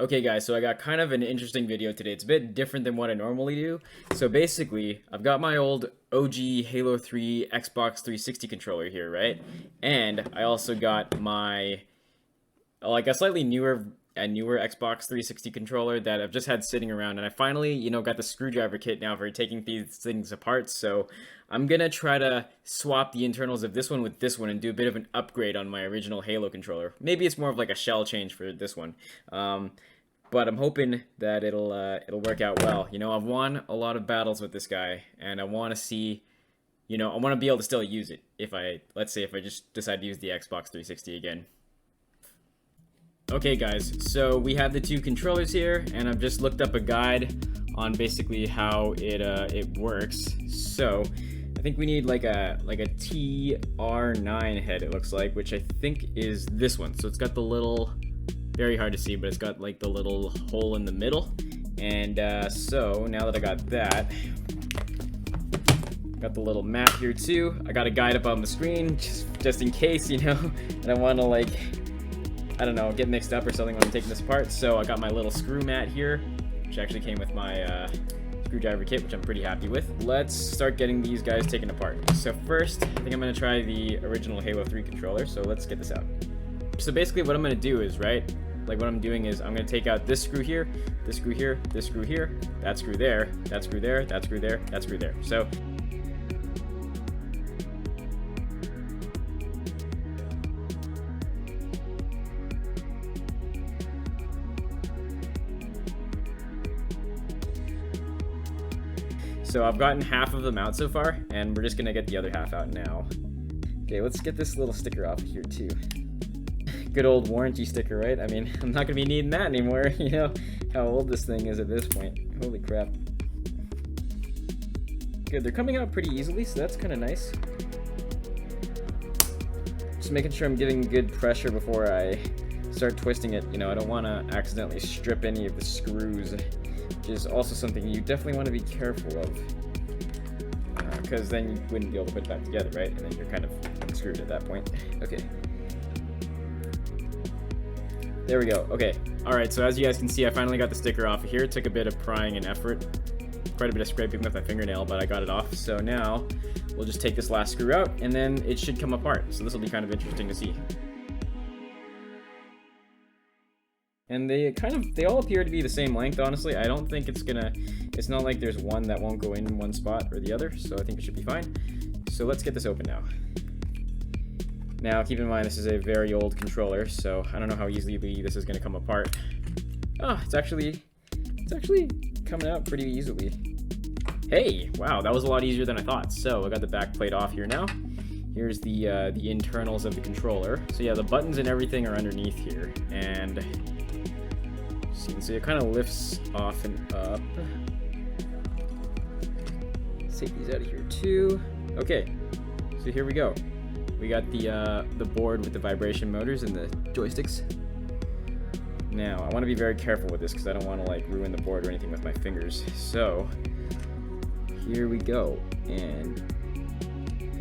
Okay guys, so I got kind of an interesting video today. It's a bit different than what I normally do. So basically, I've got my old OG Halo 3 Xbox 360 controller here, right? And I also got my, like a slightly newer Xbox 360 controller that I've just had sitting around, and I finally, got the screwdriver kit now for taking these things apart. So I'm gonna try to swap the internals of this one with this one and do a bit of an upgrade on my original Halo controller. Maybe it's more of like a shell change for this one. But I'm hoping that it'll work out well. I've won a lot of battles with this guy, and I want to see, I want to be able to still use it let's say if I just decide to use the Xbox 360 again. Okay guys, so we have the two controllers here, and I've just looked up a guide on basically how it works. So I think we need like a TR9 head, it looks like, which I think is this one. So it's got the little, very hard to see, but it's got like the little hole in the middle. And so now that I got that, got the little map here too. I got a guide up on the screen just in case, I don't want to, like, I don't know, get mixed up or something when I'm taking this apart. So I got my little screw mat here, which actually came with my screwdriver kit, which I'm pretty happy with. Let's start getting these guys taken apart. So first, I think I'm gonna try the original Halo 3 controller. So let's get this out. So basically what I'm gonna do is, what I'm doing is I'm gonna take out this screw here, this screw here, this screw here, that screw there, that screw there, that screw there, that screw there. So I've gotten half of them out so far, and we're just gonna get the other half out now. Okay, let's get this little sticker off of here too. Good old warranty sticker, right? I mean, I'm not gonna be needing that anymore. How old this thing is at this point. Holy crap. Good, they're coming out pretty easily, so that's kind of nice. Just making sure I'm giving good pressure before I start twisting it. I don't want to accidentally strip any of the screws, which is also something you definitely want to be careful of, because then you wouldn't be able to put it back together, right? And then you're kind of screwed at that point. Okay. There we go. Okay. Alright, so as you guys can see, I finally got the sticker off of here. It took a bit of prying and effort. Quite a bit of scraping with my fingernail, but I got it off. So now we'll just take this last screw out, and then it should come apart. So this will be kind of interesting to see. And they all appear to be the same length, honestly. I don't think it's not like there's one that won't go in one spot or the other, so I think it should be fine. So let's get this open now. Now, keep in mind, this is a very old controller, so I don't know how easily this is going to come apart. Oh, it's actually coming out pretty easily. Hey, wow, that was a lot easier than I thought. So I got the back plate off here now. Here's the internals of the controller. So yeah, the buttons and everything are underneath here, and so you can see it kind of lifts off and up. Let's take these out of here too. Okay, so here we go. We got the board with the vibration motors and the joysticks. Now, I want to be very careful with this because I don't want to like ruin the board or anything with my fingers. So, here we go. And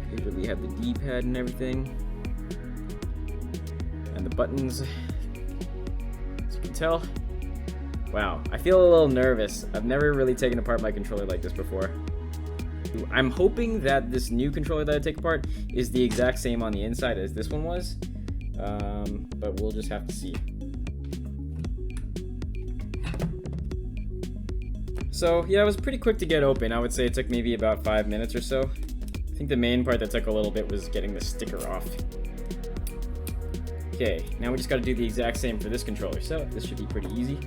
here we have the D-pad and everything. And the buttons. As you can tell. Wow, I feel a little nervous. I've never really taken apart my controller like this before. I'm hoping that this new controller that I take apart is the exact same on the inside as this one was, but we'll just have to see. So yeah, it was pretty quick to get open. I would say it took maybe about 5 minutes or so. I think the main part that took a little bit was getting the sticker off. Okay, now we just got to do the exact same for this controller, so this should be pretty easy.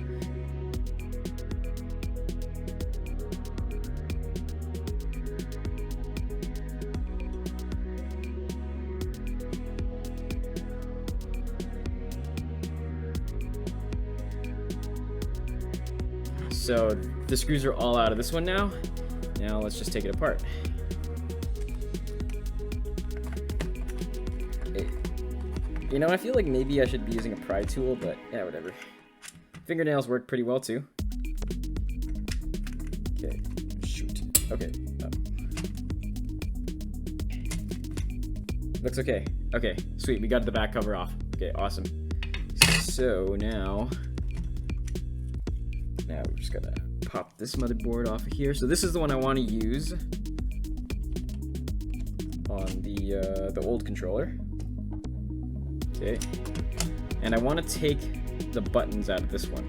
So the screws are all out of this one now. Now let's just take it apart. Okay. I feel like maybe I should be using a pry tool, but yeah, whatever. Fingernails work pretty well too. Okay, shoot. Okay. Looks okay. Okay, sweet. We got the back cover off. Okay, awesome. So now Now we're just gonna pop this motherboard off of here. So this is the one I want to use on the old controller. Okay, and I want to take the buttons out of this one.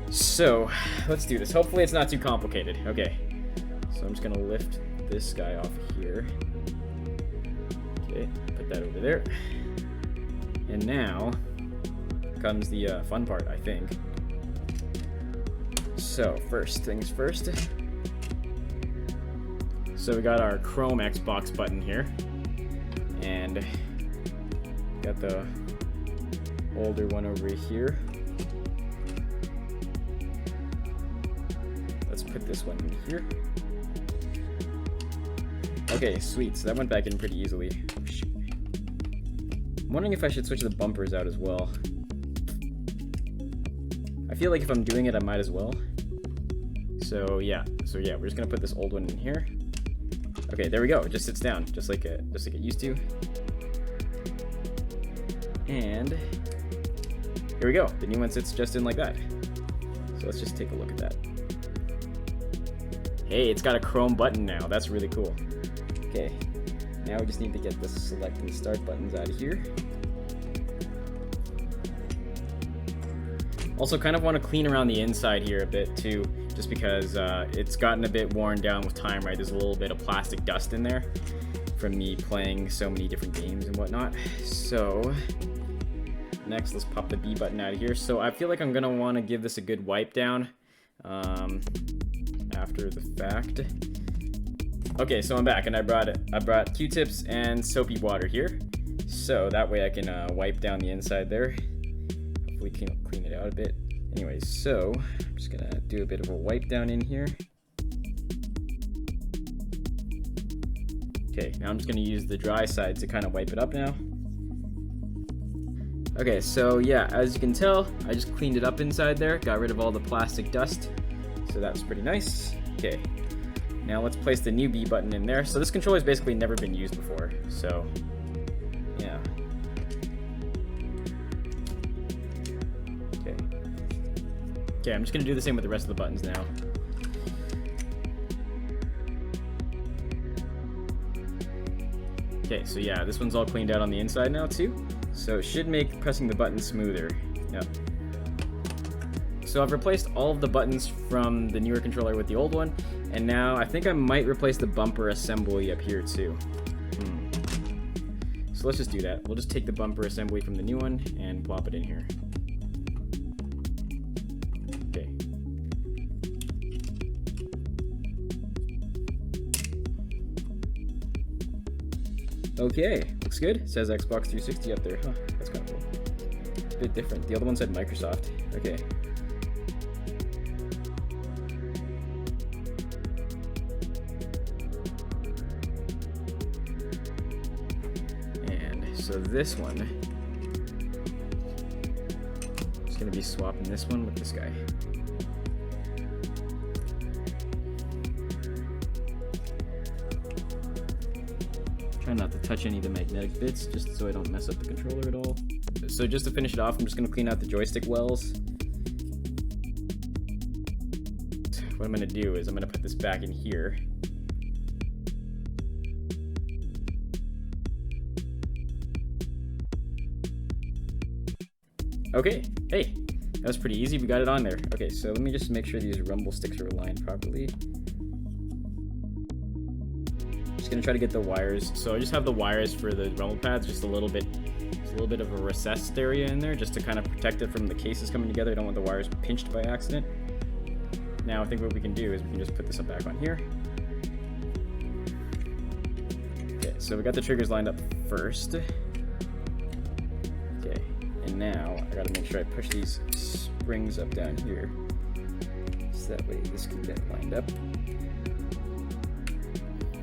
So let's do this. Hopefully it's not too complicated. Okay, so I'm just gonna lift this guy off of here. Okay, put that over there. And now comes the fun part, I think. So first things first. So we got our Chrome Xbox button here, and got the older one over here. Let's put this one in here. Okay, sweet. So that went back in pretty easily. Oh, shoot. I'm wondering if I should switch the bumpers out as well. I feel like if I'm doing it, I might as well. So yeah, we're just gonna put this old one in here. Okay, there we go. It just sits down, just like it used to. And here we go. The new one sits just in like that. So let's just take a look at that. Hey, it's got a Chrome button now. That's really cool. Okay, now we just need to get the select and start buttons out of here. Also, kind of want to clean around the inside here a bit too, just because it's gotten a bit worn down with time, right? There's a little bit of plastic dust in there from me playing so many different games and whatnot. So next, let's pop the B button out of here. So I feel like I'm gonna want to give this a good wipe down after the fact. Okay, so I'm back, and I brought Q-tips and soapy water here, so that way I can wipe down the inside there. Hopefully clean it out a bit. Anyways, so I'm just gonna do a bit of a wipe down in here. Okay, now I'm just gonna use the dry side to kind of wipe it up now. Okay, so yeah, as you can tell, I just cleaned it up inside there, got rid of all the plastic dust, so that's pretty nice. Okay, now let's place the new B button in there. So this controller's basically never been used before, so yeah. Okay, I'm just gonna do the same with the rest of the buttons now. Okay, so yeah, this one's all cleaned out on the inside now too, so it should make pressing the button smoother. Yep. So I've replaced all of the buttons from the newer controller with the old one, and now I think I might replace the bumper assembly up here too. So let's just do that. We'll just take the bumper assembly from the new one and plop it in here. Okay. Okay, looks good. It says Xbox 360 up there. Huh, that's kind of cool. It's a bit different. The other one said Microsoft. Okay. So this one, I'm just gonna be swapping this one with this guy. Try not to touch any of the magnetic bits, just so I don't mess up the controller at all. So just to finish it off, I'm just gonna clean out the joystick wells. What I'm gonna do is I'm gonna put this back in here. Okay, hey, that was pretty easy. We got it on there. Okay, so let me just make sure these rumble sticks are aligned properly. Just gonna try to get the wires. So I just have the wires for the rumble pads, just a little bit of a recessed area in there, just to kind of protect it from the cases coming together. I don't want the wires pinched by accident. Now I think what we can do is we can just put this up back on here. Okay, so we got the triggers lined up first. And now I gotta make sure I push these springs up down here, so that way this can get lined up.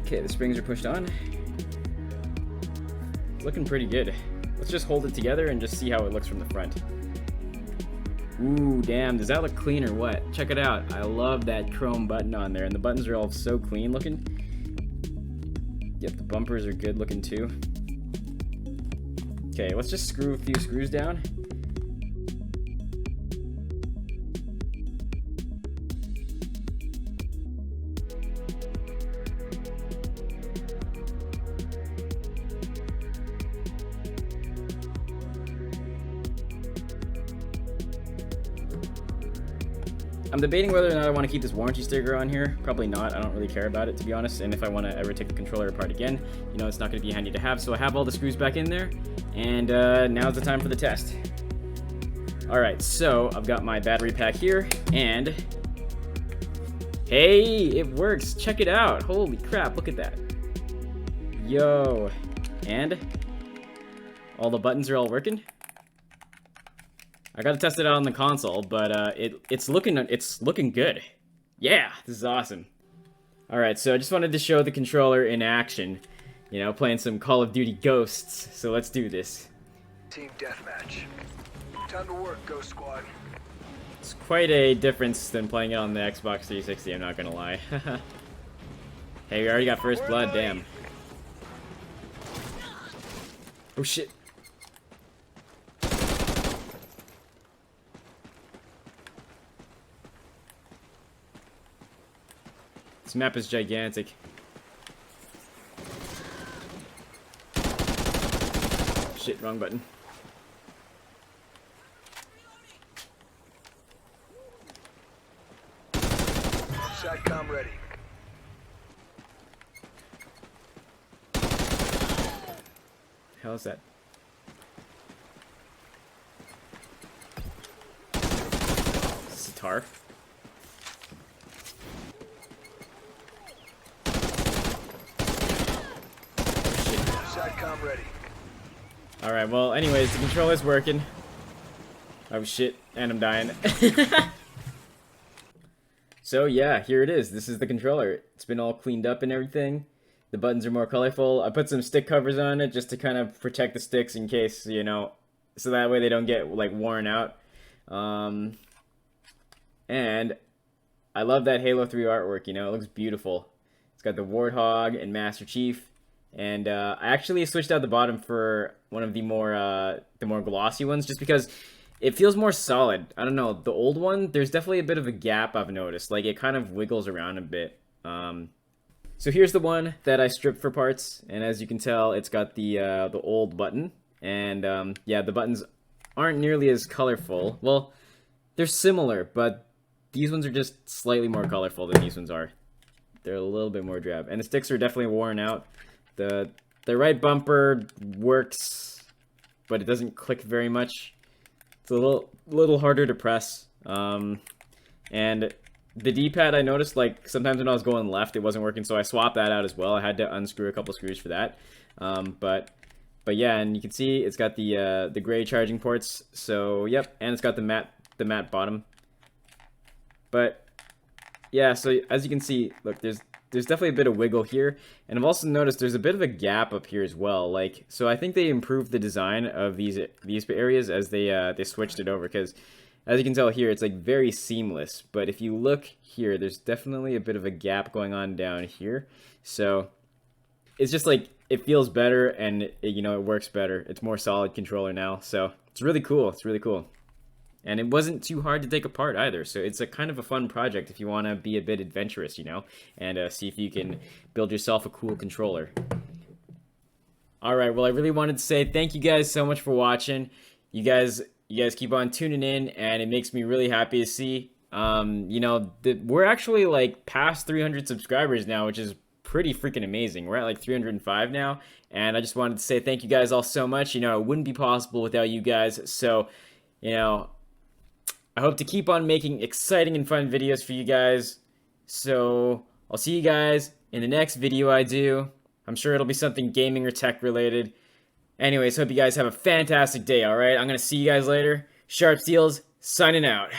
Okay, the springs are pushed on. Looking pretty good. Let's just hold it together and just see how it looks from the front. Ooh, damn, does that look clean or what? Check it out. I love that chrome button on there, and the buttons are all so clean looking. Yep, the bumpers are good looking too. Okay, let's just screw a few screws down. I'm debating whether or not I want to keep this warranty sticker on here. Probably not. I don't really care about it, to be honest. And if I want to ever take the controller apart again, you know, it's not going to be handy to have. So I have all the screws back in there. And now's the time for the test. Alright, so I've got my battery pack here. And hey, it works. Check it out. Holy crap, look at that. Yo. And all the buttons are all working. I gotta test it out on the console, but it's looking good. Yeah, this is awesome. All right, so I just wanted to show the controller in action. You know, playing some Call of Duty Ghosts. So let's do this. Team deathmatch. Time to work, Ghost Squad. It's quite a difference than playing it on the Xbox 360. I'm not gonna lie. Hey, we already got first blood. Damn. Oh shit. This map is gigantic. Shit, wrong button. SATCOM ready. Hell is that? Sitar. SATCOM ready. Alright, well, anyways, the controller's working. Oh shit, and I'm dying. So yeah, here it is. This is the controller. It's been all cleaned up and everything. The buttons are more colorful. I put some stick covers on it just to kind of protect the sticks in case, you know, so that way they don't get, like, worn out. And I love that Halo 3 artwork, you know, it looks beautiful. It's got the Warthog and Master Chief. And I actually switched out the bottom for one of the more glossy ones just because it feels more solid. I don't know, the old one, there's definitely a bit of a gap I've noticed. Like, it kind of wiggles around a bit. So here's the one that I stripped for parts, and as you can tell, it's got the old button. And yeah, the buttons aren't nearly as colorful. Well, they're similar, but these ones are just slightly more colorful than these ones are. They're a little bit more drab. And the sticks are definitely worn out. The right bumper works, but it doesn't click very much. It's a little harder to press. And the D-pad, I noticed, like, sometimes when I was going left, it wasn't working, so I swapped that out as well. I had to unscrew a couple screws for that. But yeah, and you can see it's got the gray charging ports. So yep, and it's got the matte bottom. But yeah, so as you can see, look, there's definitely a bit of wiggle here, and I've also noticed there's a bit of a gap up here as well. Like, so I think they improved the design of these areas as they switched it over, because as you can tell here, it's like very seamless. But if you look here, there's definitely a bit of a gap going on down here. So it's just like it feels better, and you know, it works better. It's more solid controller now, so it's really cool. It's really cool. And it wasn't too hard to take apart either, so it's a kind of a fun project if you want to be a bit adventurous, you know, and see if you can build yourself a cool controller. Alright, well, I really wanted to say thank you guys so much for watching. You guys keep on tuning in, and it makes me really happy to see. You know, we're actually, like, past 300 subscribers now, which is pretty freaking amazing. We're at, like, 305 now, and I just wanted to say thank you guys all so much. You know, it wouldn't be possible without you guys, so, you know, I hope to keep on making exciting and fun videos for you guys. So I'll see you guys in the next video I do. I'm sure it'll be something gaming or tech related. Anyways, hope you guys have a fantastic day, alright? I'm gonna see you guys later. Sharp Steels, signing out.